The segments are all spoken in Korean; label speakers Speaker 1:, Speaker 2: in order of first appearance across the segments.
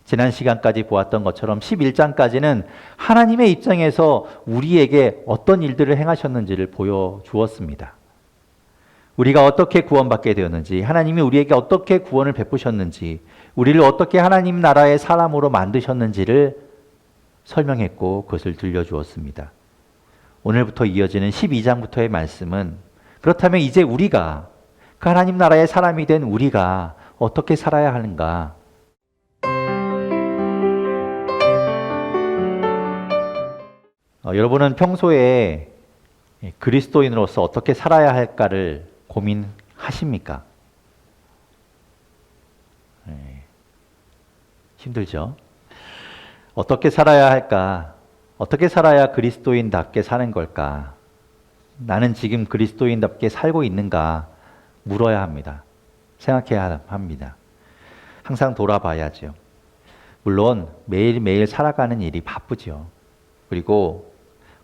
Speaker 1: 지난 시간까지 보았던 것처럼 11장까지는 하나님의 입장에서 우리에게 어떤 일들을 행하셨는지를 보여주었습니다. 우리가 어떻게 구원받게 되었는지, 하나님이 우리에게 어떻게 구원을 베푸셨는지, 우리를 어떻게 하나님 나라의 사람으로 만드셨는지를 설명했고 그것을 들려주었습니다. 오늘부터 이어지는 12장부터의 말씀은 그렇다면 이제 우리가 그 하나님 나라의 사람이 된 우리가 어떻게 살아야 하는가? 여러분은 평소에 그리스도인으로서 어떻게 살아야 할까를 고민하십니까? 힘들죠? 어떻게 살아야 할까? 어떻게 살아야 그리스도인답게 사는 걸까? 나는 지금 그리스도인답게 살고 있는가? 물어야 합니다. 생각해야 합니다. 항상 돌아봐야죠. 물론 매일매일 살아가는 일이 바쁘죠. 그리고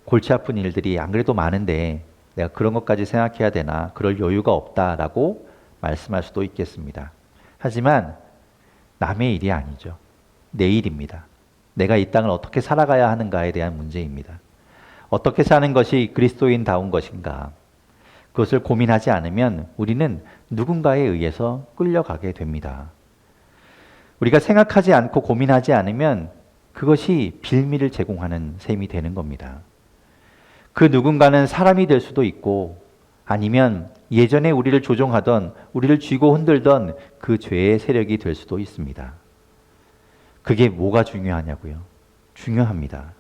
Speaker 1: 골치 아픈 일들이 안 그래도 많은데 내가 그런 것까지 생각해야 되나? 그럴 여유가 없다라고 말씀할 수도 있겠습니다. 하지만 남의 일이 아니죠. 내 일입니다. 내가 이 땅을 어떻게 살아가야 하는가에 대한 문제입니다. 어떻게 사는 것이 그리스도인다운 것인가? 그것을 고민하지 않으면 우리는 누군가에 의해서 끌려가게 됩니다. 우리가 생각하지 않고 고민하지 않으면 그것이 빌미를 제공하는 셈이 되는 겁니다. 그 누군가는 사람이 될 수도 있고 아니면 예전에 우리를 조종하던, 우리를 쥐고 흔들던 그 죄의 세력이 될 수도 있습니다. 그게 뭐가 중요하냐고요? 중요합니다.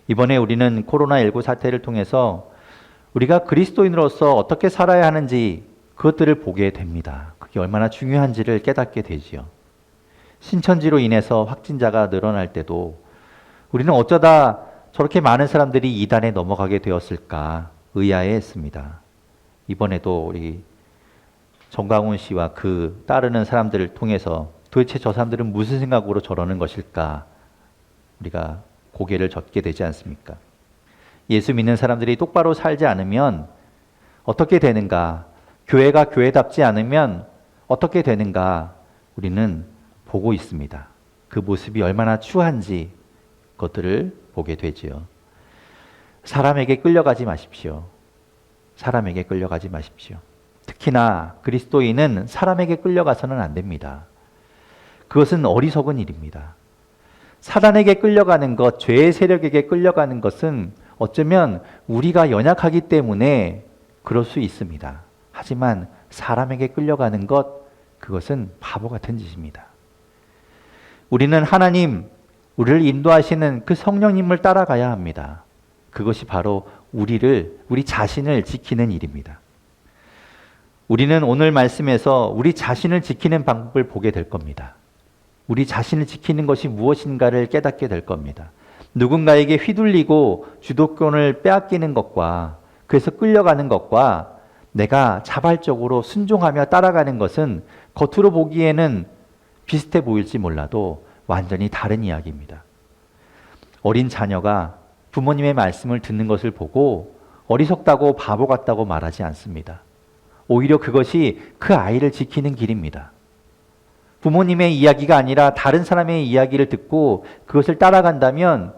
Speaker 1: 이번에 우리는 코로나19 사태를 통해서 우리가 그리스도인으로서 어떻게 살아야 하는지 그것들을 보게 됩니다. 그게 얼마나 중요한지를 깨닫게 되지요. 신천지로 인해서 확진자가 늘어날 때도 우리는 어쩌다 저렇게 많은 사람들이 이단에 넘어가게 되었을까 의아해했습니다. 이번에도 우리 정강훈 씨와 그 따르는 사람들을 통해서 도대체 저 사람들은 무슨 생각으로 저러는 것일까 우리가 고개를 젓게 되지 않습니까? 예수 믿는 사람들이 똑바로 살지 않으면 어떻게 되는가? 교회가 교회답지 않으면 어떻게 되는가? 우리는 보고 있습니다. 그 모습이 얼마나 추한지 그것들을 보게 되지요. 사람에게 끌려가지 마십시오. 사람에게 끌려가지 마십시오. 특히나 그리스도인은 사람에게 끌려가서는 안 됩니다. 그것은 어리석은 일입니다. 사단에게 끌려가는 것, 죄의 세력에게 끌려가는 것은 어쩌면 우리가 연약하기 때문에 그럴 수 있습니다. 하지만 사람에게 끌려가는 것, 그것은 바보 같은 짓입니다. 우리는 하나님, 우리를 인도하시는 그 성령님을 따라가야 합니다. 그것이 바로 우리 자신을 지키는 일입니다. 우리는 오늘 말씀에서 우리 자신을 지키는 방법을 보게 될 겁니다. 우리 자신을 지키는 것이 무엇인가를 깨닫게 될 겁니다. 누군가에게 휘둘리고 주도권을 빼앗기는 것과 그래서 끌려가는 것과 내가 자발적으로 순종하며 따라가는 것은 겉으로 보기에는 비슷해 보일지 몰라도 완전히 다른 이야기입니다. 어린 자녀가 부모님의 말씀을 듣는 것을 보고 어리석다고 바보 같다고 말하지 않습니다. 오히려 그것이 그 아이를 지키는 길입니다. 부모님의 이야기가 아니라 다른 사람의 이야기를 듣고 그것을 따라간다면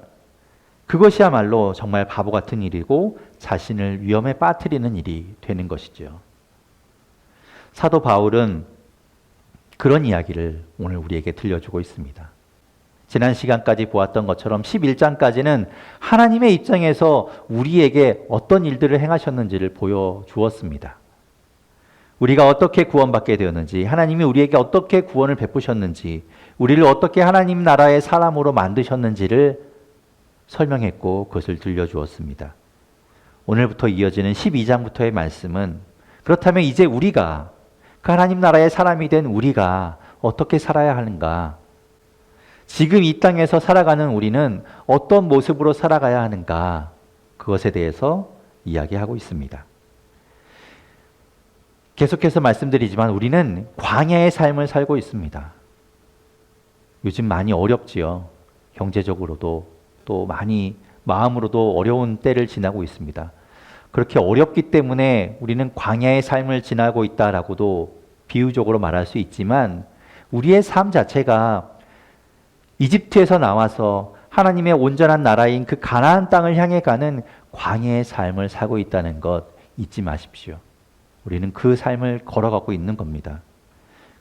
Speaker 1: 그것이야말로 정말 바보 같은 일이고 자신을 위험에 빠뜨리는 일이 되는 것이죠. 사도 바울은 그런 이야기를 오늘 우리에게 들려주고 있습니다. 지난 시간까지 보았던 것처럼 11장까지는 하나님의 입장에서 우리에게 어떤 일들을 행하셨는지를 보여주었습니다. 우리가 어떻게 구원받게 되었는지, 하나님이 우리에게 어떻게 구원을 베푸셨는지, 우리를 어떻게 하나님 나라의 사람으로 만드셨는지를 설명했고 그것을 들려주었습니다. 오늘부터 이어지는 12장부터의 말씀은 그렇다면 이제 우리가 그 하나님 나라의 사람이 된 우리가 어떻게 살아야 하는가? 지금 이 땅에서 살아가는 우리는 어떤 모습으로 살아가야 하는가? 그것에 대해서 이야기하고 있습니다. 계속해서 말씀드리지만 우리는 광야의 삶을 살고 있습니다. 요즘 많이 어렵지요. 경제적으로도 또 많이 마음으로도 어려운 때를 지나고 있습니다. 그렇게 어렵기 때문에 우리는 광야의 삶을 지나고 있다라고도 비유적으로 말할 수 있지만 우리의 삶 자체가 이집트에서 나와서 하나님의 온전한 나라인 그 가나안 땅을 향해 가는 광야의 삶을 살고 있다는 것 잊지 마십시오. 우리는 그 삶을 걸어가고 있는 겁니다.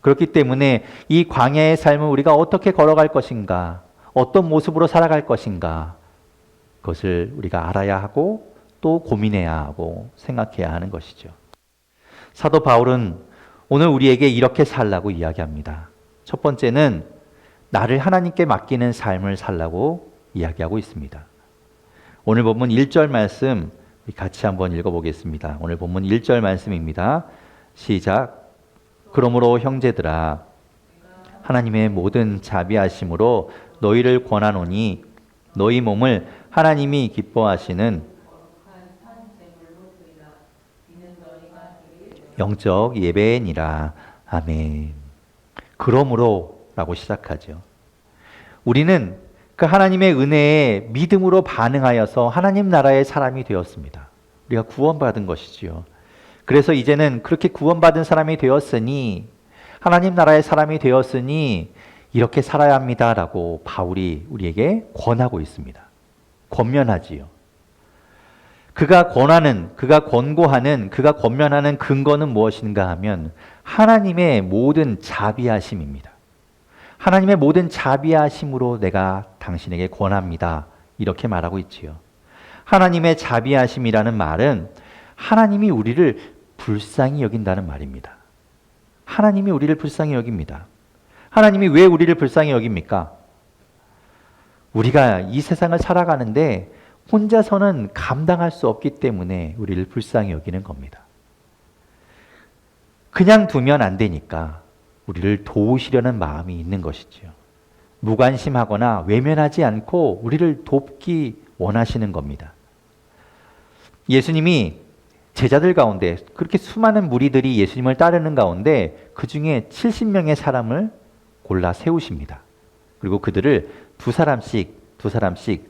Speaker 1: 그렇기 때문에 이 광야의 삶을 우리가 어떻게 걸어갈 것인가, 어떤 모습으로 살아갈 것인가, 그것을 우리가 알아야 하고 또 고민해야 하고 생각해야 하는 것이죠. 사도 바울은 오늘 우리에게 이렇게 살라고 이야기합니다. 첫 번째는 나를 하나님께 맡기는 삶을 살라고 이야기하고 있습니다. 오늘 본문 1절 말씀 같이 한번 읽어보겠습니다. 오늘 본문 1절 말씀입니다. 시작. 그러므로 형제들아 하나님의 모든 자비하심으로 너희를 권하노니 너희 몸을 하나님이 기뻐하시는 영적 예배니라. 아멘. 그러므로 라고 시작하죠. 우리는 그 하나님의 은혜에 믿음으로 반응하여서 하나님 나라의 사람이 되었습니다. 우리가 구원받은 것이지요. 그래서 이제는 그렇게 구원받은 사람이 되었으니, 하나님 나라의 사람이 되었으니 이렇게 살아야 합니다라고 바울이 우리에게 권하고 있습니다. 권면하지요. 그가 권하는, 그가 권고하는, 그가 권면하는 근거는 무엇인가 하면 하나님의 모든 자비하심입니다. 하나님의 모든 자비하심으로 내가 당신에게 권합니다. 이렇게 말하고 있지요. 하나님의 자비하심이라는 말은 하나님이 우리를 불쌍히 여긴다는 말입니다. 하나님이 우리를 불쌍히 여깁니다. 하나님이 왜 우리를 불쌍히 여깁니까? 우리가 이 세상을 살아가는데 혼자서는 감당할 수 없기 때문에 우리를 불쌍히 여기는 겁니다. 그냥 두면 안 되니까 우리를 도우시려는 마음이 있는 것이지요. 무관심하거나 외면하지 않고 우리를 돕기 원하시는 겁니다. 예수님이 제자들 가운데 그렇게 수많은 무리들이 예수님을 따르는 가운데 그 중에 70명의 사람을 골라 세우십니다. 그리고 그들을 두 사람씩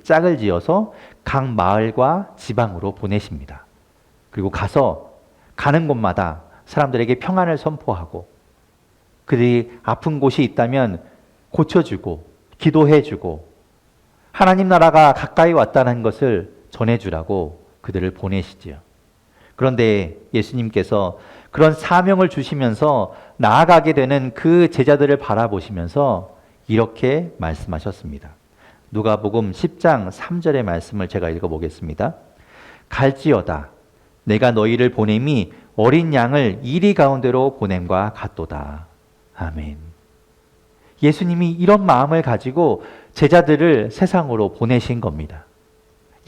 Speaker 1: 짝을 지어서 각 마을과 지방으로 보내십니다. 그리고 가는 곳마다 사람들에게 평안을 선포하고 그들이 아픈 곳이 있다면 고쳐주고 기도해주고 하나님 나라가 가까이 왔다는 것을 전해주라고 그들을 보내시지요. 그런데 예수님께서 그런 사명을 주시면서 나아가게 되는 그 제자들을 바라보시면서 이렇게 말씀하셨습니다. 누가복음 10장 3절의 말씀을 제가 읽어보겠습니다. 갈지어다 내가 너희를 보냄이 어린 양을 이리 가운데로 보냄과 같도다. 아멘. 예수님이 이런 마음을 가지고 제자들을 세상으로 보내신 겁니다.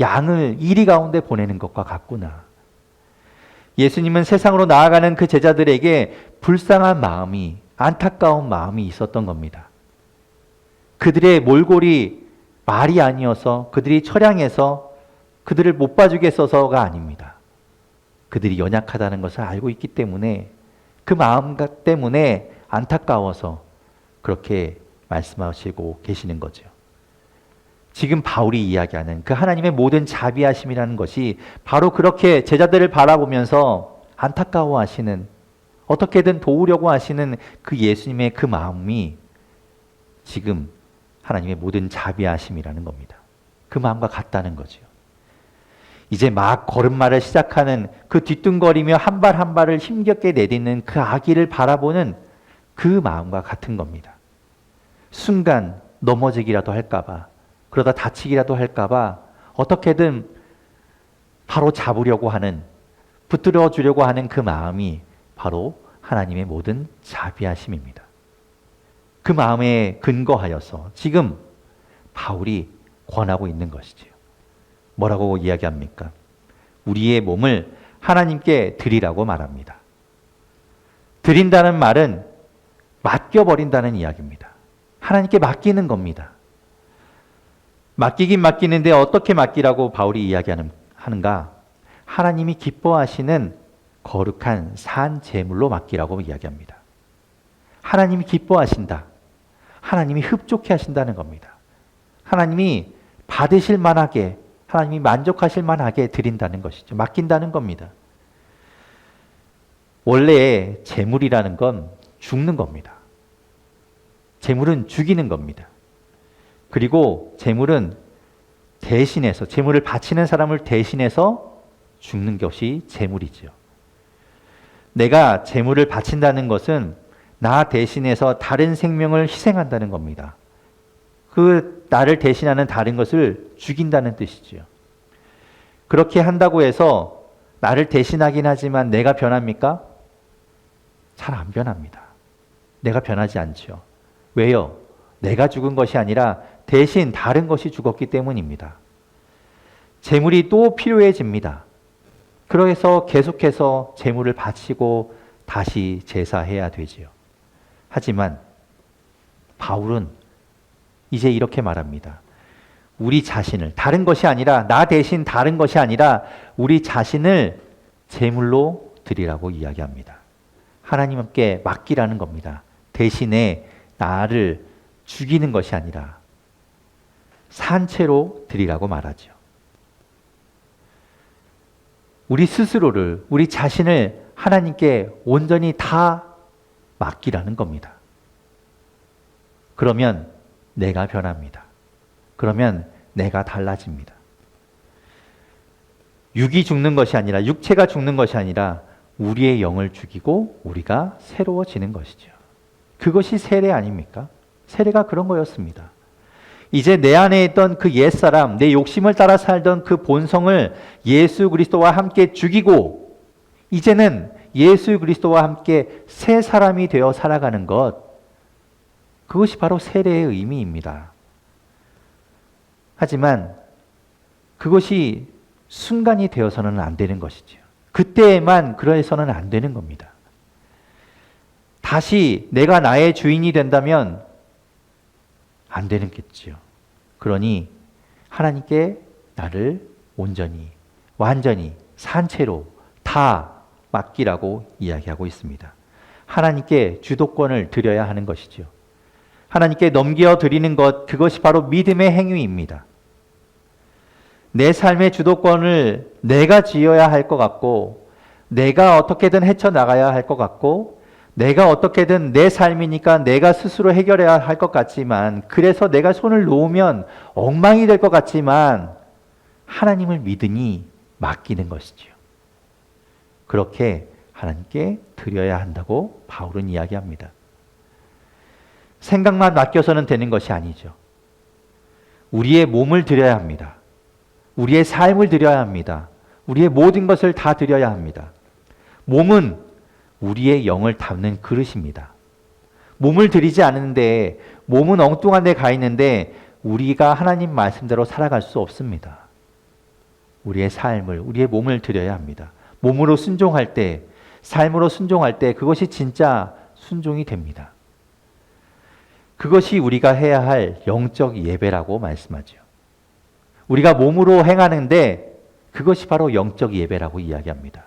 Speaker 1: 양을 이리 가운데 보내는 것과 같구나. 예수님은 세상으로 나아가는 그 제자들에게 불쌍한 마음이, 안타까운 마음이 있었던 겁니다. 그들의 몰골이 말이 아니어서, 그들이 처량해서 그들을 못 봐주겠어서가 아닙니다. 그들이 연약하다는 것을 알고 있기 때문에, 그 마음 때문에 안타까워서 그렇게 말씀하시고 계시는 거죠. 지금 바울이 이야기하는 그 하나님의 모든 자비하심이라는 것이 바로 그렇게 제자들을 바라보면서 안타까워하시는, 어떻게든 도우려고 하시는 그 예수님의 그 마음이 지금 하나님의 모든 자비하심이라는 겁니다. 그 마음과 같다는 거죠. 이제 막 걸음마를 시작하는 그 뒤뚱거리며 한 발 한 발을 힘겹게 내딛는 그 아기를 바라보는 그 마음과 같은 겁니다. 순간 넘어지기라도 할까봐, 그러다 다치기라도 할까봐 어떻게든 바로 잡으려고 하는, 붙들어 주려고 하는 그 마음이 바로 하나님의 모든 자비하심입니다. 그 마음에 근거하여서 지금 바울이 권하고 있는 것이지요. 뭐라고 이야기합니까? 우리의 몸을 하나님께 드리라고 말합니다. 드린다는 말은 맡겨버린다는 이야기입니다. 하나님께 맡기는 겁니다. 맡기긴 맡기는데 어떻게 맡기라고 바울이 이야기하는가? 하나님이 기뻐하시는 거룩한 산 제물로 맡기라고 이야기합니다. 하나님이 기뻐하신다. 하나님이 흡족해 하신다는 겁니다. 하나님이 받으실 만하게, 하나님이 만족하실 만하게 드린다는 것이죠. 맡긴다는 겁니다. 원래 제물이라는 건 죽는 겁니다. 제물은 죽이는 겁니다. 그리고 재물은 대신해서, 재물을 바치는 사람을 대신해서 죽는 것이 재물이지요. 내가 재물을 바친다는 것은 나 대신해서 다른 생명을 희생한다는 겁니다. 그 나를 대신하는 다른 것을 죽인다는 뜻이지요. 그렇게 한다고 해서 나를 대신하긴 하지만 내가 변합니까? 잘 안 변합니다. 내가 변하지 않죠. 왜요? 내가 죽은 것이 아니라 대신 다른 것이 죽었기 때문입니다. 재물이 또 필요해집니다. 그래서 계속해서 재물을 바치고 다시 제사해야 되지요. 하지만 바울은 이제 이렇게 말합니다. 우리 자신을, 다른 것이 아니라, 나 대신 다른 것이 아니라 우리 자신을 제물로 드리라고 이야기합니다. 하나님께 맡기라는 겁니다. 대신에 나를 죽이는 것이 아니라 산채로 드리라고 말하죠. 우리 스스로를, 우리 자신을 하나님께 온전히 다 맡기라는 겁니다. 그러면 내가 변합니다. 그러면 내가 달라집니다. 육이 죽는 것이 아니라, 육체가 죽는 것이 아니라 우리의 영을 죽이고 우리가 새로워지는 것이죠. 그것이 세례 아닙니까? 세례가 그런 거였습니다. 이제 내 안에 있던 그 옛사람, 내 욕심을 따라 살던 그 본성을 예수 그리스도와 함께 죽이고 이제는 예수 그리스도와 함께 새 사람이 되어 살아가는 것, 그것이 바로 세례의 의미입니다. 하지만 그것이 순간이 되어서는 안 되는 것이죠. 그때에만 그래서는 안 되는 겁니다. 다시 내가 나의 주인이 된다면 안 되겠지요. 그러니 하나님께 나를 온전히, 완전히, 산채로 다 맡기라고 이야기하고 있습니다. 하나님께 주도권을 드려야 하는 것이죠. 하나님께 넘겨드리는 것, 그것이 바로 믿음의 행위입니다. 내 삶의 주도권을 내가 쥐어야 할 것 같고, 내가 어떻게든 헤쳐나가야 할 것 같고, 내가 어떻게든 내 삶이니까 내가 스스로 해결해야 할 것 같지만, 그래서 내가 손을 놓으면 엉망이 될 것 같지만 하나님을 믿으니 맡기는 것이지요. 그렇게 하나님께 드려야 한다고 바울은 이야기합니다. 생각만 맡겨서는 되는 것이 아니죠. 우리의 몸을 드려야 합니다. 우리의 삶을 드려야 합니다. 우리의 모든 것을 다 드려야 합니다. 몸은 우리의 영을 담는 그릇입니다. 몸을 드리지 않는데, 몸은 엉뚱한 데 가 있는데 우리가 하나님 말씀대로 살아갈 수 없습니다. 우리의 삶을, 우리의 몸을 드려야 합니다. 몸으로 순종할 때, 삶으로 순종할 때 그것이 진짜 순종이 됩니다. 그것이 우리가 해야 할 영적 예배라고 말씀하죠. 우리가 몸으로 행하는데 그것이 바로 영적 예배라고 이야기합니다.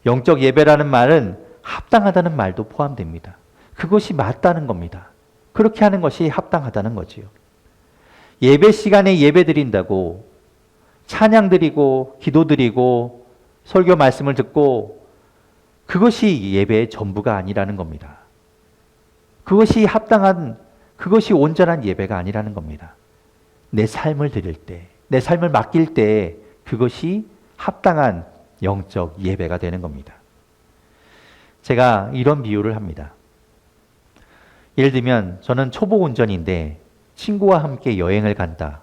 Speaker 1: 영적 예배라는 말은 합당하다는 말도 포함됩니다. 그것이 맞다는 겁니다. 그렇게 하는 것이 합당하다는 거지요. 예배 시간에 예배 드린다고, 찬양 드리고 기도 드리고 설교 말씀을 듣고, 그것이 예배의 전부가 아니라는 겁니다. 그것이 합당한, 그것이 온전한 예배가 아니라는 겁니다. 내 삶을 드릴 때, 내 삶을 맡길 때 그것이 합당한 영적 예배가 되는 겁니다. 제가 이런 비유를 합니다. 예를 들면 저는 초보 운전인데 친구와 함께 여행을 간다.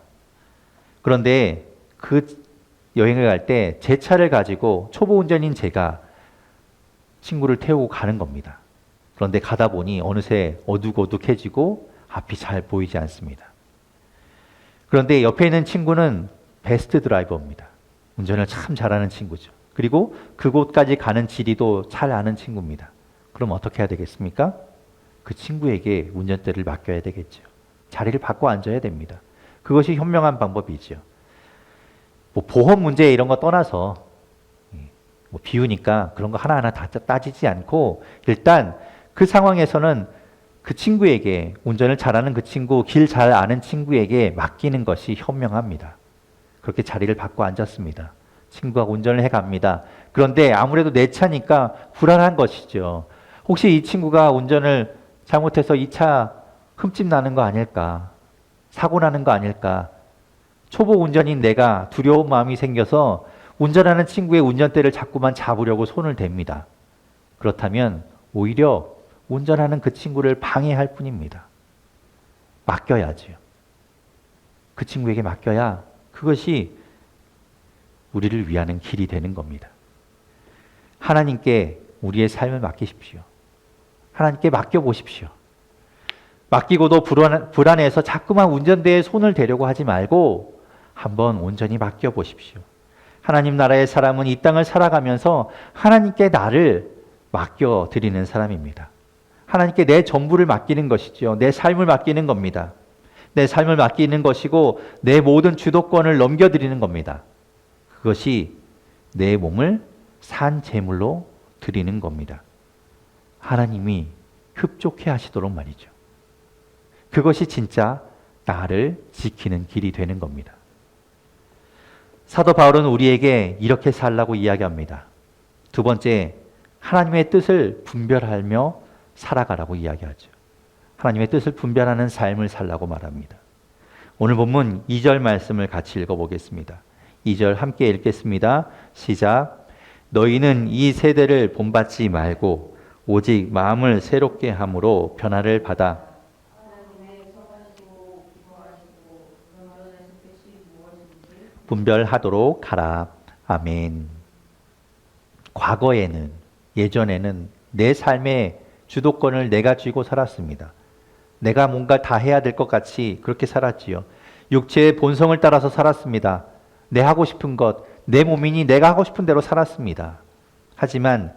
Speaker 1: 그런데 그 여행을 갈 때 제 차를 가지고 초보 운전인 제가 친구를 태우고 가는 겁니다. 그런데 가다 보니 어느새 어둑어둑해지고 앞이 잘 보이지 않습니다. 그런데 옆에 있는 친구는 베스트 드라이버입니다. 운전을 참 잘하는 친구죠. 그리고 그곳까지 가는 지리도 잘 아는 친구입니다. 그럼 어떻게 해야 되겠습니까? 그 친구에게 운전대를 맡겨야 되겠죠. 자리를 바꿔 앉아야 됩니다. 그것이 현명한 방법이죠. 뭐 보험 문제 이런 거 떠나서 뭐 비우니까 그런 거 하나하나 다 따지지 않고 일단 그 상황에서는 그 친구에게, 운전을 잘하는 그 친구, 길 잘 아는 친구에게 맡기는 것이 현명합니다. 그렇게 자리를 바꿔 앉았습니다. 친구가 운전을 해갑니다. 그런데 아무래도 내 차니까 불안한 것이죠. 혹시 이 친구가 운전을 잘못해서 이 차 흠집 나는 거 아닐까? 사고 나는 거 아닐까? 초보 운전인 내가 두려운 마음이 생겨서 운전하는 친구의 운전대를 자꾸만 잡으려고 손을 댑니다. 그렇다면 오히려 운전하는 그 친구를 방해할 뿐입니다. 맡겨야지요. 그 친구에게 맡겨야 그것이 우리를 위하는 길이 되는 겁니다. 하나님께 우리의 삶을 맡기십시오. 하나님께 맡겨보십시오. 맡기고도 불안해서 자꾸만 운전대에 손을 대려고 하지 말고 한번 온전히 맡겨보십시오. 하나님 나라의 사람은 이 땅을 살아가면서 하나님께 나를 맡겨드리는 사람입니다. 하나님께 내 전부를 맡기는 것이죠. 내 삶을 맡기는 겁니다. 내 삶을 맡기는 것이고 내 모든 주도권을 넘겨드리는 겁니다. 그것이 내 몸을 산 제물로 드리는 겁니다. 하나님이 흡족해 하시도록 말이죠. 그것이 진짜 나를 지키는 길이 되는 겁니다. 사도 바울은 우리에게 이렇게 살라고 이야기합니다. 두 번째, 하나님의 뜻을 분별하며 살아가라고 이야기하죠. 하나님의 뜻을 분별하는 삶을 살라고 말합니다. 오늘 본문 2절 말씀을 같이 읽어보겠습니다. 2절 함께 읽겠습니다. 시작. 너희는 이 세대를 본받지 말고 오직 마음을 새롭게 함으로 변화를 받아 분별하도록 하라. 아멘. 과거에는, 예전에는 내 삶의 주도권을 내가 쥐고 살았습니다. 내가 뭔가 다 해야 될 것 같이 그렇게 살았지요. 육체의 본성을 따라서 살았습니다. 내 하고 싶은 것, 내 몸이니 내가 하고 싶은 대로 살았습니다. 하지만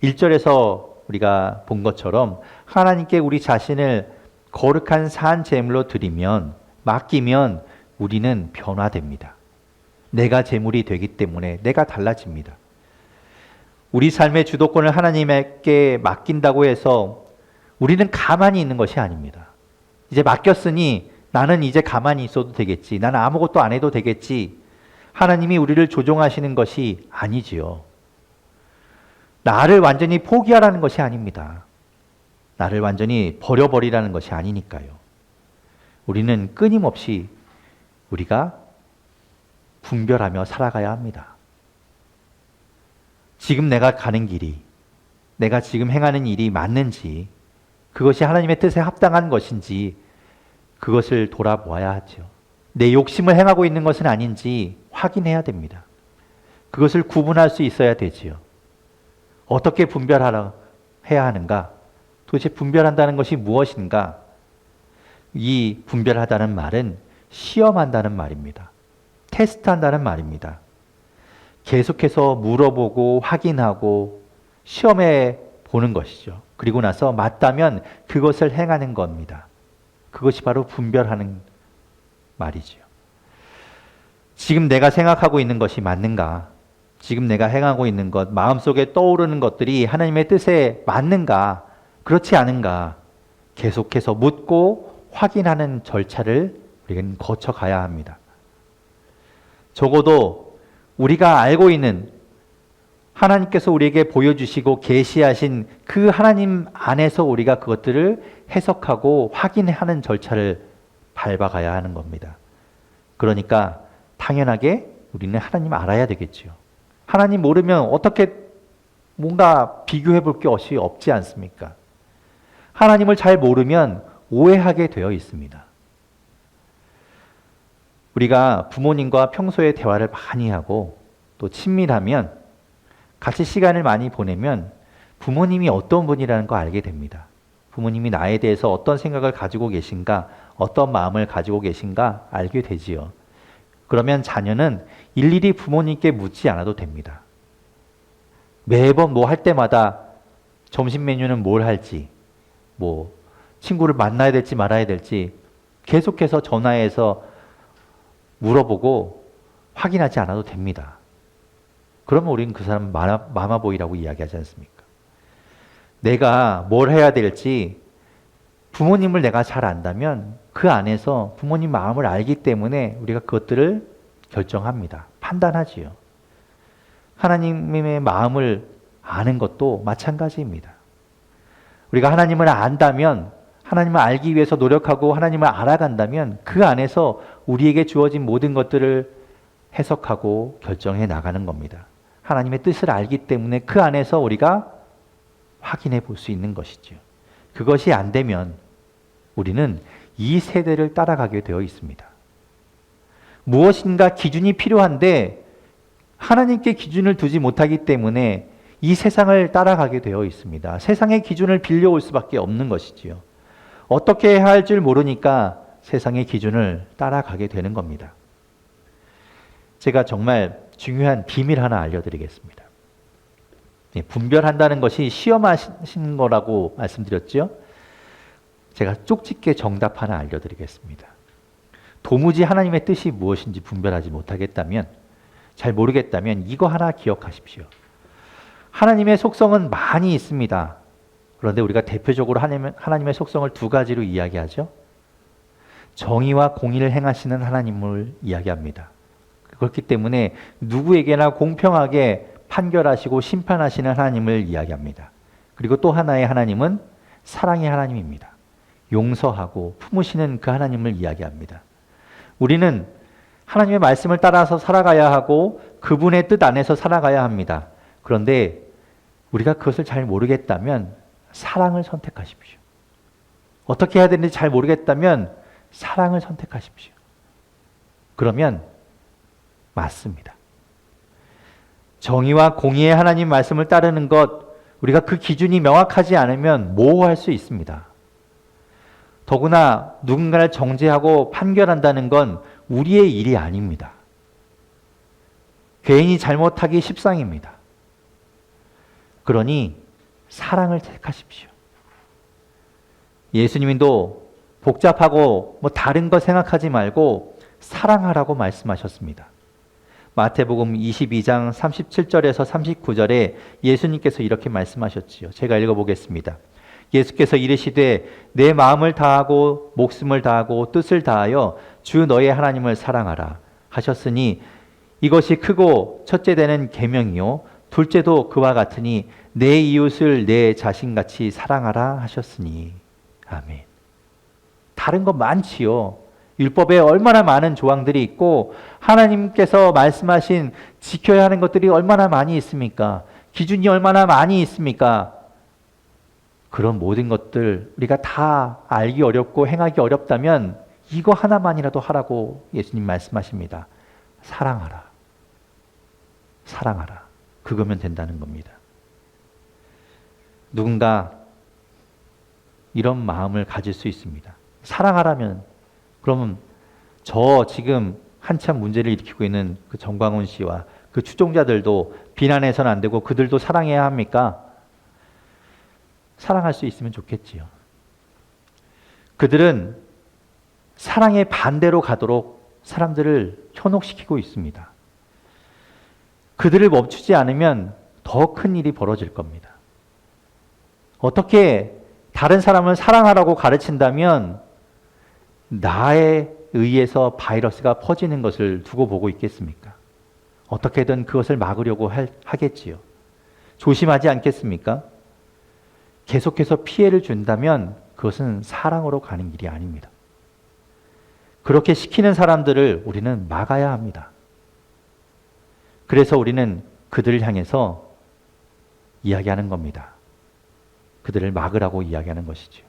Speaker 1: 1절에서 우리가 본 것처럼 하나님께 우리 자신을 거룩한 산 제물로 드리면, 맡기면 우리는 변화됩니다. 내가 제물이 되기 때문에 내가 달라집니다. 우리 삶의 주도권을 하나님께 맡긴다고 해서 우리는 가만히 있는 것이 아닙니다. 이제 맡겼으니 나는 이제 가만히 있어도 되겠지. 나는 아무것도 안 해도 되겠지. 하나님이 우리를 조종하시는 것이 아니지요. 나를 완전히 포기하라는 것이 아닙니다. 나를 완전히 버려버리라는 것이 아니니까요. 우리는 끊임없이 우리가 분별하며 살아가야 합니다. 지금 내가 가는 길이, 내가 지금 행하는 일이 맞는지, 그것이 하나님의 뜻에 합당한 것인지 그것을 돌아보아야 하죠. 내 욕심을 행하고 있는 것은 아닌지 확인해야 됩니다. 그것을 구분할 수 있어야 되지요. 어떻게 해야 하는가? 도대체 분별한다는 것이 무엇인가? 이 분별하다는 말은 시험한다는 말입니다. 테스트한다는 말입니다. 계속해서 물어보고 확인하고 시험해 보는 것이죠. 그리고 나서 맞다면 그것을 행하는 겁니다. 그것이 바로 분별하는 말이죠. 지금 내가 생각하고 있는 것이 맞는가? 지금 내가 행하고 있는 것, 마음속에 떠오르는 것들이 하나님의 뜻에 맞는가? 그렇지 않은가? 계속해서 묻고 확인하는 절차를 우리는 거쳐가야 합니다. 적어도 우리가 알고 있는 하나님께서 우리에게 보여주시고 계시하신 그 하나님 안에서 우리가 그것들을 해석하고 확인하는 절차를 밟아가야 하는 겁니다. 그러니까 당연하게 우리는 하나님 알아야 되겠죠. 하나님 모르면 어떻게 뭔가 비교해 볼 것이 없지 않습니까? 하나님을 잘 모르면 오해하게 되어 있습니다. 우리가 부모님과 평소에 대화를 많이 하고 또 친밀하면, 같이 시간을 많이 보내면 부모님이 어떤 분이라는 거 알게 됩니다. 부모님이 나에 대해서 어떤 생각을 가지고 계신가, 어떤 마음을 가지고 계신가 알게 되지요. 그러면 자녀는 일일이 부모님께 묻지 않아도 됩니다. 매번 뭐 할 때마다 점심 메뉴는 뭘 할지, 뭐 친구를 만나야 될지 말아야 될지 계속해서 전화해서 물어보고 확인하지 않아도 됩니다. 그러면 우리는 그 사람 마마보이라고 이야기하지 않습니까? 내가 뭘 해야 될지 부모님을 내가 잘 안다면 그 안에서 부모님 마음을 알기 때문에 우리가 그것들을 결정합니다. 판단하지요. 하나님의 마음을 아는 것도 마찬가지입니다. 우리가 하나님을 안다면 하나님을 알기 위해서 노력하고 하나님을 알아간다면 그 안에서 우리에게 주어진 모든 것들을 해석하고 결정해 나가는 겁니다. 하나님의 뜻을 알기 때문에 그 안에서 우리가 확인해 볼 수 있는 것이죠. 그것이 안 되면 우리는 이 세대를 따라가게 되어 있습니다. 무엇인가 기준이 필요한데 하나님께 기준을 두지 못하기 때문에 이 세상을 따라가게 되어 있습니다. 세상의 기준을 빌려올 수밖에 없는 것이지요. 어떻게 해야 할 줄 모르니까 세상의 기준을 따라가게 되는 겁니다. 제가 정말 중요한 비밀 하나 알려드리겠습니다. 분별한다는 것이 시험하신 거라고 말씀드렸죠. 제가 쪽집게 정답 하나 알려드리겠습니다. 도무지 하나님의 뜻이 무엇인지 분별하지 못하겠다면, 잘 모르겠다면 이거 하나 기억하십시오. 하나님의 속성은 많이 있습니다. 그런데 우리가 대표적으로 하나님의 속성을 두 가지로 이야기하죠. 정의와 공의를 행하시는 하나님을 이야기합니다. 그렇기 때문에 누구에게나 공평하게 판결하시고 심판하시는 하나님을 이야기합니다. 그리고 또 하나의 하나님은 사랑의 하나님입니다. 용서하고 품으시는 그 하나님을 이야기합니다. 우리는 하나님의 말씀을 따라서 살아가야 하고 그분의 뜻 안에서 살아가야 합니다. 그런데 우리가 그것을 잘 모르겠다면 사랑을 선택하십시오. 어떻게 해야 되는지 잘 모르겠다면 사랑을 선택하십시오. 그러면 맞습니다. 정의와 공의의 하나님 말씀을 따르는 것, 우리가 그 기준이 명확하지 않으면 모호할 수 있습니다. 더구나 누군가를 정죄하고 판결한다는 건 우리의 일이 아닙니다. 개인이 잘못하기 십상입니다. 그러니 사랑을 택하십시오. 예수님도 복잡하고 다른 거 생각하지 말고 사랑하라고 말씀하셨습니다. 마태복음 22장 37절에서 39절에 예수님께서 이렇게 말씀하셨지요. 제가 읽어보겠습니다. 예수께서 이르시되 내 마음을 다하고 목숨을 다하고 뜻을 다하여 주 너의 하나님을 사랑하라 하셨으니 이것이 크고 첫째 되는 계명이요 둘째도 그와 같으니 내 이웃을 내 자신같이 사랑하라 하셨으니. 아멘. 다른 거 많지요. 율법에 얼마나 많은 조항들이 있고 하나님께서 말씀하신 지켜야 하는 것들이 얼마나 많이 있습니까? 기준이 얼마나 많이 있습니까? 그런 모든 것들 우리가 다 알기 어렵고 행하기 어렵다면 이거 하나만이라도 하라고 예수님 말씀하십니다. 사랑하라. 사랑하라. 그거면 된다는 겁니다. 누군가 이런 마음을 가질 수 있습니다. 사랑하라면 그러면 저 지금 한참 문제를 일으키고 있는 그 정광훈 씨와 그 추종자들도 비난해서는 안 되고 그들도 사랑해야 합니까? 사랑할 수 있으면 좋겠지요. 그들은 사랑의 반대로 가도록 사람들을 현혹시키고 있습니다. 그들을 멈추지 않으면 더 큰 일이 벌어질 겁니다. 어떻게 다른 사람을 사랑하라고 가르친다면 나에 의해서 바이러스가 퍼지는 것을 두고 보고 있겠습니까? 어떻게든 그것을 막으려고 하겠지요. 조심하지 않겠습니까? 계속해서 피해를 준다면 그것은 사랑으로 가는 길이 아닙니다. 그렇게 시키는 사람들을 우리는 막아야 합니다. 그래서 우리는 그들을 향해서 이야기하는 겁니다. 그들을 막으라고 이야기하는 것이죠.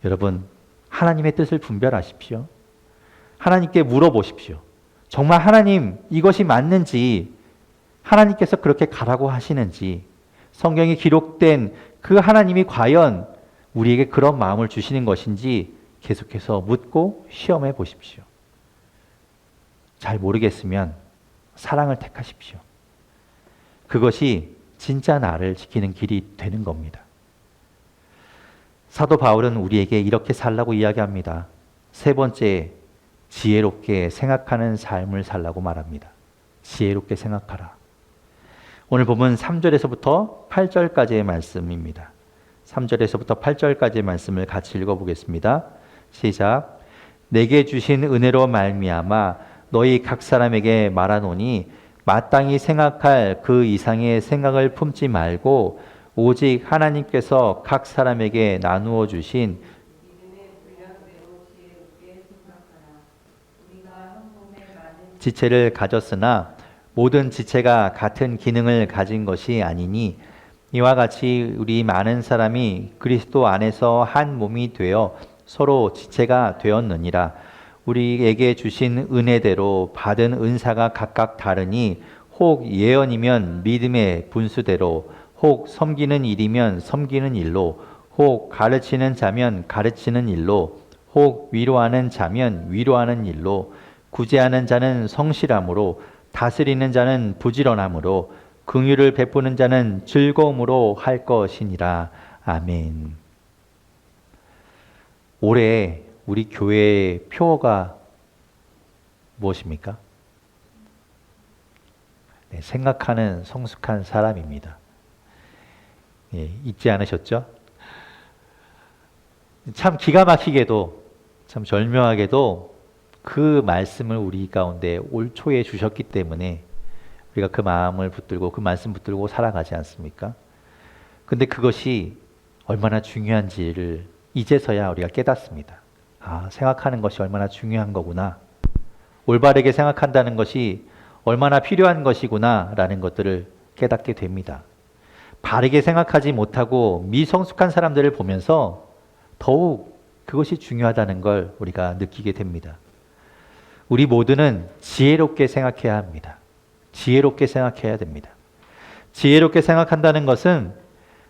Speaker 1: 여러분, 하나님의 뜻을 분별하십시오. 하나님께 물어보십시오. 정말 하나님 이것이 맞는지, 하나님께서 그렇게 가라고 하시는지, 성경에 기록된 그 하나님이 과연 우리에게 그런 마음을 주시는 것인지 계속해서 묻고 시험해 보십시오. 잘 모르겠으면 사랑을 택하십시오. 그것이 진짜 나를 지키는 길이 되는 겁니다. 사도 바울은 우리에게 이렇게 살라고 이야기합니다. 세 번째, 지혜롭게 생각하는 삶을 살라고 말합니다. 지혜롭게 생각하라. 오늘 보면 3절에서부터 8절까지의 말씀입니다. 3절에서부터 8절까지의 말씀을 같이 읽어보겠습니다. 시작. 내게 주신 은혜로 말미암아 너희 각 사람에게 말하노니 마땅히 생각할 그 이상의 생각을 품지 말고 오직 하나님께서 각 사람에게 나누어 주신 지체를 가졌으나 모든 지체가 같은 기능을 가진 것이 아니니 이와 같이 우리 많은 사람이 그리스도 안에서 한 몸이 되어 서로 지체가 되었느니라. 우리에게 주신 은혜대로 받은 은사가 각각 다르니 혹 예언이면 믿음의 분수대로, 혹 섬기는 일이면 섬기는 일로, 혹 가르치는 자면 가르치는 일로, 혹 위로하는 자면 위로하는 일로, 구제하는 자는 성실함으로, 다스리는 자는 부지런함으로, 긍휼을 베푸는 자는 즐거움으로 할 것이니라. 아멘. 올해 우리 교회의 표어가 무엇입니까? 네, 생각하는 성숙한 사람입니다. 예, 잊지 않으셨죠? 참 기가 막히게도, 참 절묘하게도 그 말씀을 우리 가운데 올 초에 주셨기 때문에 우리가 그 마음을 붙들고 그 말씀 붙들고 살아가지 않습니까? 근데 그것이 얼마나 중요한지를 이제서야 우리가 깨닫습니다. 아, 생각하는 것이 얼마나 중요한 거구나. 올바르게 생각한다는 것이 얼마나 필요한 것이구나 라는 것들을 깨닫게 됩니다. 바르게 생각하지 못하고 미성숙한 사람들을 보면서 더욱 그것이 중요하다는 걸 우리가 느끼게 됩니다. 우리 모두는 지혜롭게 생각해야 합니다. 지혜롭게 생각해야 됩니다. 지혜롭게 생각한다는 것은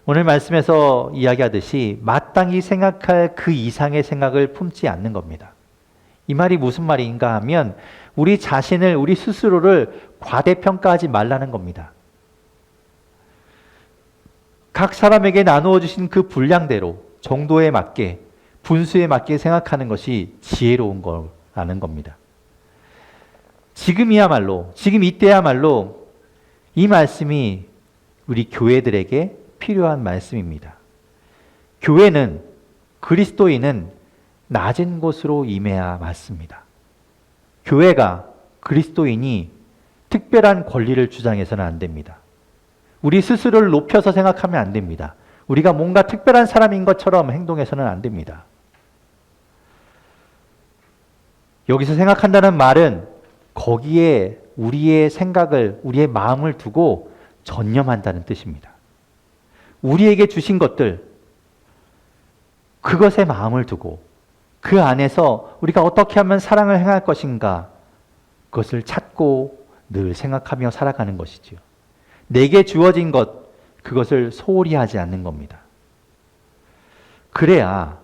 Speaker 1: 오늘 말씀에서 이야기하듯이 마땅히 생각할 그 이상의 생각을 품지 않는 겁니다. 이 말이 무슨 말인가 하면 우리 자신을, 우리 스스로를 과대평가하지 말라는 겁니다. 각 사람에게 나누어 주신 그 분량대로 정도에 맞게, 분수에 맞게 생각하는 것이 지혜로운 거라는 겁니다. 지금이야말로, 지금 이때야말로 이 말씀이 우리 교회들에게 필요한 말씀입니다. 교회는, 그리스도인은 낮은 곳으로 임해야 맞습니다. 교회가, 그리스도인이 특별한 권리를 주장해서는 안 됩니다. 우리 스스로를 높여서 생각하면 안 됩니다. 우리가 뭔가 특별한 사람인 것처럼 행동해서는 안 됩니다. 여기서 생각한다는 말은 거기에 우리의 생각을, 우리의 마음을 두고 전념한다는 뜻입니다. 우리에게 주신 것들, 그것에 마음을 두고 그 안에서 우리가 어떻게 하면 사랑을 행할 것인가, 그것을 찾고 늘 생각하며 살아가는 것이지요. 내게 주어진 것, 그것을 소홀히 하지 않는 겁니다. 그래야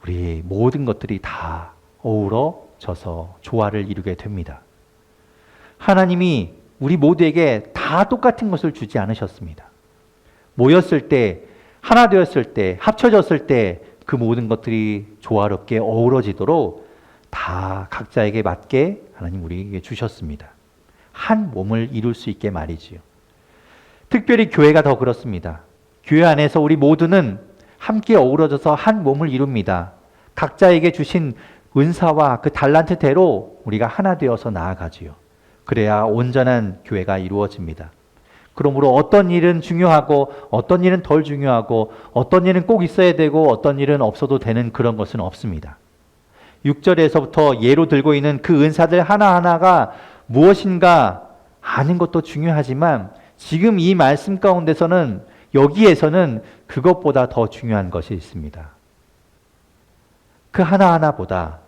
Speaker 1: 우리 모든 것들이 다 어우러져서 조화를 이루게 됩니다. 하나님이 우리 모두에게 다 똑같은 것을 주지 않으셨습니다. 모였을 때, 하나 되었을 때, 합쳐졌을 때 그 모든 것들이 조화롭게 어우러지도록 다 각자에게 맞게 하나님 우리에게 주셨습니다. 한 몸을 이룰 수 있게 말이지요. 특별히 교회가 더 그렇습니다. 교회 안에서 우리 모두는 함께 어우러져서 한 몸을 이룹니다. 각자에게 주신 은사와 그 달란트대로 우리가 하나 되어서 나아가지요. 그래야 온전한 교회가 이루어집니다. 그러므로 어떤 일은 중요하고 어떤 일은 덜 중요하고 어떤 일은 꼭 있어야 되고 어떤 일은 없어도 되는 그런 것은 없습니다. 6절에서부터 예로 들고 있는 그 은사들 하나하나가 무엇인가 아는 것도 중요하지만 지금 이 말씀 가운데서는, 여기에서는 그것보다 더 중요한 것이 있습니다. 그 하나하나보다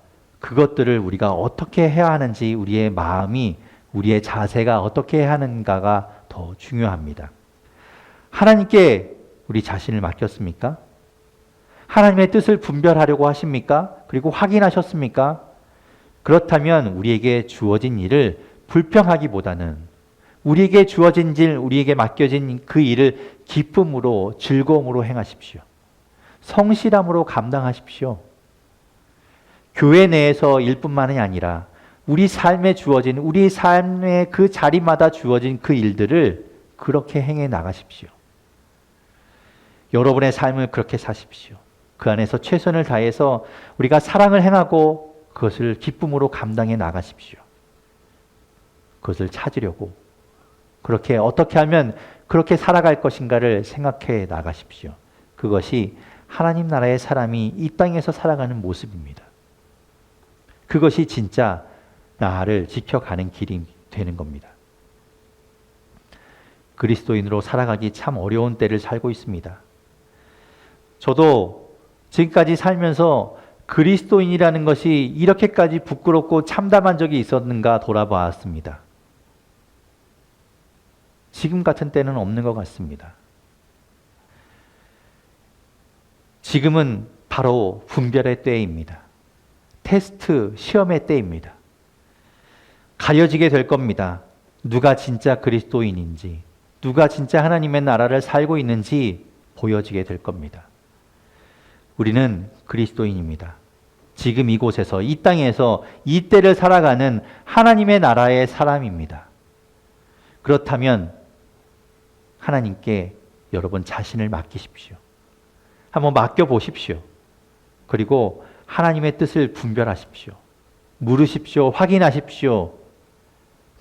Speaker 1: 그것들을 우리가 어떻게 해야 하는지, 우리의 마음이, 우리의 자세가 어떻게 해야 하는가가 더 중요합니다. 하나님께 우리 자신을 맡겼습니까? 하나님의 뜻을 분별하려고 하십니까? 그리고 확인하셨습니까? 그렇다면 우리에게 주어진 일을 불평하기보다는 우리에게 주어진 일, 우리에게 맡겨진 그 일을 기쁨으로, 즐거움으로 행하십시오. 성실함으로 감당하십시오. 교회 내에서 일뿐만이 아니라 우리 삶에 주어진, 우리 삶의 그 자리마다 주어진 그 일들을 그렇게 행해 나가십시오. 여러분의 삶을 그렇게 사십시오. 그 안에서 최선을 다해서 우리가 사랑을 행하고 그것을 기쁨으로 감당해 나가십시오. 그것을 찾으려고, 그렇게 어떻게 하면 그렇게 살아갈 것인가를 생각해 나가십시오. 그것이 하나님 나라의 사람이 이 땅에서 살아가는 모습입니다. 그것이 진짜 나를 지켜가는 길이 되는 겁니다. 그리스도인으로 살아가기 참 어려운 때를 살고 있습니다. 저도 지금까지 살면서 그리스도인이라는 것이 이렇게까지 부끄럽고 참담한 적이 있었는가 돌아보았습니다. 지금 같은 때는 없는 것 같습니다. 지금은 바로 분별의 때입니다. 테스트, 시험의 때입니다. 가려지게 될 겁니다. 누가 진짜 그리스도인인지, 누가 진짜 하나님의 나라를 살고 있는지 보여지게 될 겁니다. 우리는 그리스도인입니다. 지금 이곳에서, 이 땅에서 이 때를 살아가는 하나님의 나라의 사람입니다. 그렇다면 하나님께 여러분 자신을 맡기십시오. 한번 맡겨보십시오. 그리고 하나님의 뜻을 분별하십시오. 물으십시오. 확인하십시오.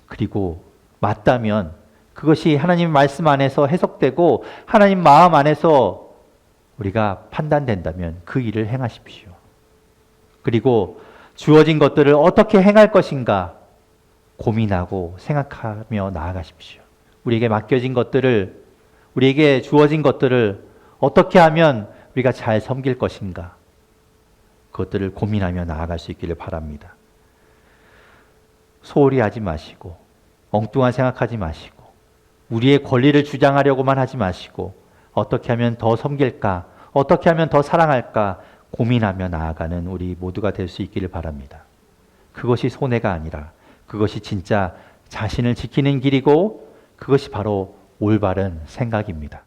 Speaker 1: 그리고 맞다면 그것이 하나님 말씀 안에서 해석되고 하나님 마음 안에서 우리가 판단된다면 그 일을 행하십시오. 그리고 주어진 것들을 어떻게 행할 것인가 고민하고 생각하며 나아가십시오. 우리에게 맡겨진 것들을, 우리에게 주어진 것들을 어떻게 하면 우리가 잘 섬길 것인가 그것들을 고민하며 나아갈 수 있기를 바랍니다. 소홀히 하지 마시고 엉뚱한 생각하지 마시고 우리의 권리를 주장하려고만 하지 마시고 어떻게 하면 더 섬길까, 어떻게 하면 더 사랑할까 고민하며 나아가는 우리 모두가 될 수 있기를 바랍니다. 그것이 손해가 아니라 그것이 진짜 자신을 지키는 길이고 그것이 바로 올바른 생각입니다.